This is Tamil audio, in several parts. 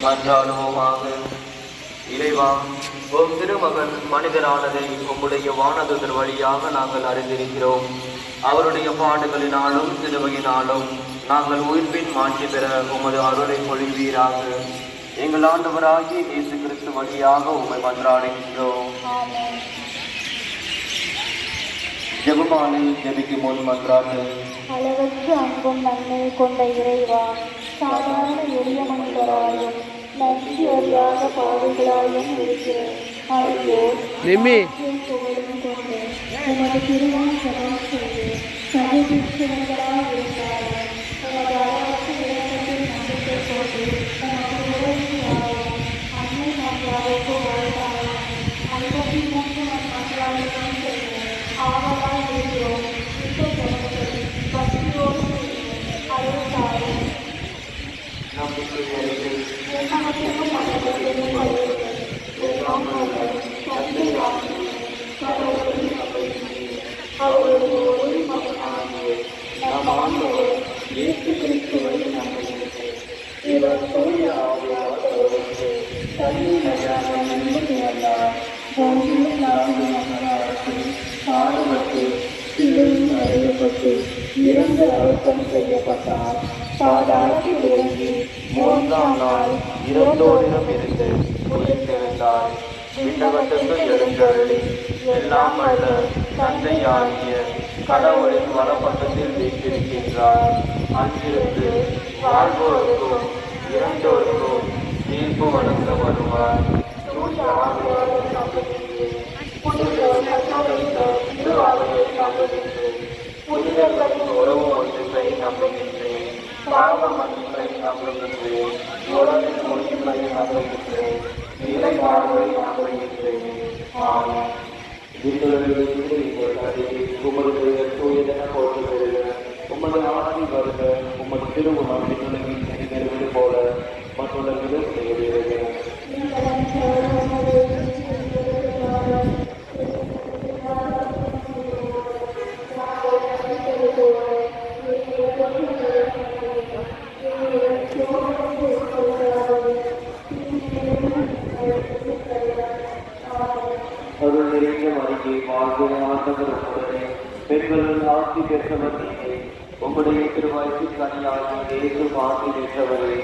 மன்றாடுவோமாக. இறைவா, உம் திருமகன் மனிதரானதை உம்முடைய வானதூதர் வழியாக நாங்கள் அறிந்திருக்கிறோம். அவருடைய பாடுகளினாலும் சிலுவையினாலும் நாங்கள் உயிர்ப்பின் மாற்றி பெற உமது அருளை பொழிவீராக. எங்கள் ஆண்டவராகிய இயேசு கிறிஸ்து வழியாக உம்மை மன்றாடுகின்றோம். ஜெபமாலை ஜெபிக்கும் முன் மன்றாட்டு. அளவற்ற அன்பும் நன்மை கொண்ட இறைவா, சாதாரண எளிய மனிதராயும் நன்றி அறியாத பாடுகளாயும் இருக்கிறேன். புகழும் கொண்டு உமது திருமண ஜபம் செய்து சகோதரர்களாக இருந்தாலும் உமது அளவற்ற இலக்கத்தில் நம்பிக்கை கொண்டு உமது உதவியாகவும் அன்னை மன்றாடுக்கு வாழ்ந்தாலும் 53 மன்றாடுகளும் செய்து ஆவலாய் இருக்கிறோம். இந்த ஜபத்தை பக்தியோடு அழுத்தாரு அறியப்பட்டு இறந்து அழுத்தம் செய்யப்பட்டார். பாதாளத்தில் இறங்கி 3ஆம் நாள் இறந்தோரிடம் இருந்து உயிர்த்தெழுந்தார். விண்ணகத்துக்கு எழுந்தருளி எல்லாம் வல்ல தந்தையாகிய கடவுளின் வலப்பக்கத்தில் வீற்றிருக்கின்றார். அங்கிருந்து வாழ்வோருக்கும் இறந்தோருக்கும் தீர்ப்பு வழங்க வருவார். புனிதர்களின் உறவு ஒன்றை நம்புகின்றேன். பாவ மன்னிப்பை நம்புகின்றேன். உறவின் முடிவை நம்புகின்றேன். இறை வாழ்வை நம்புகின்றேன். ஆமென். உமது தூயதென போற்றுகிறது. உமது ஆட்சி வருக. உமது திருவுணம் விண்ணுலகில் நிறைவேறுவது போல மற்றுலகிலும் நிறைவேறுக. அருள் நிறைந்த மரியே, வாழ்வு ஆண்டவர் உடனே பெண்களுள் ஆட்சி பெற்றவர் நீரே. உம்முடைய திருவாய்க்கு கனியாகி இயேசு ஆட்சி பெற்றவரே.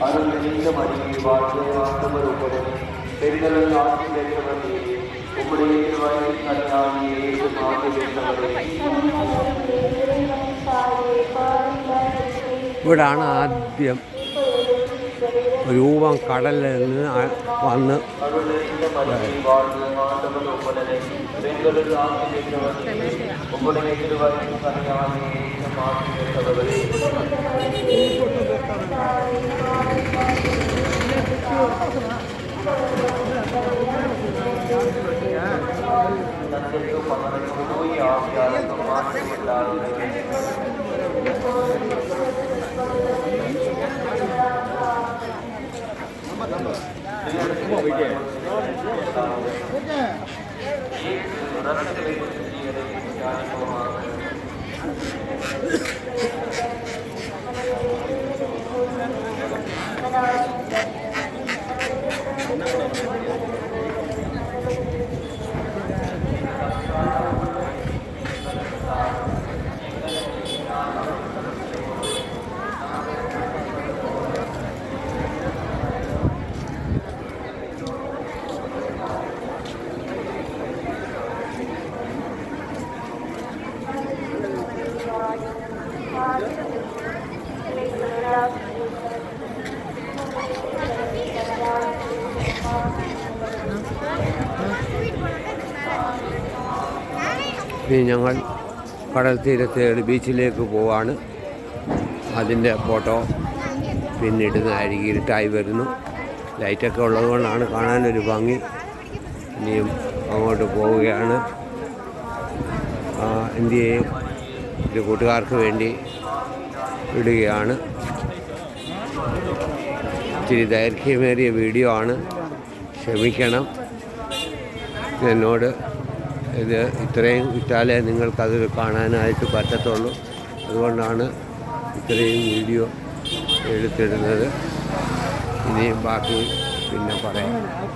அருள் நிறைந்த மரியே, வாழ்வு ஆண்டவர் உடனே பெண்களுள் ஆட்சி பெற்றவர் நீரே. உம்முடைய திருவாய்க்கு கனியாகி இயேசு ஆட்சி பெற்றவரே. ഇവിടാണ് ആദ്യം രൂപം കടലിൽ നിന്ന് വന്ന് ഇനി ഞങ്ങൾ കടൽ തീരത്ത് ബീച്ചിലേക്ക് പോവാണ്. അതിൻ്റെ ഫോട്ടോ പിന്നിടുന്നതായിരിക്കും. ഇരുട്ടായി വരുന്നു. ലൈറ്റൊക്കെ ഉള്ളതുകൊണ്ടാണ് കാണാനൊരു ഭംഗി. ഇനിയും അങ്ങോട്ട് പോവുകയാണ്. ഇന്ത്യയെ ഒരു കൂട്ടുകാർക്ക് വേണ്ടി ഇടുകയാണ്. ഇത്തിരി ദൈർഘ്യമേറിയ വീഡിയോ ആണ്, ക്ഷമിക്കണം. എന്നോട് ഇത് ഇത്രയും ഇട്ടാലേ നിങ്ങൾക്കത് കാണാനായിട്ട് പറ്റത്തുള്ളൂ. അതുകൊണ്ടാണ് ഇത്രയും വീഡിയോ എടുത്തിടുന്നത്. ഇനിയും ബാക്കി പിന്നെ പറയാം.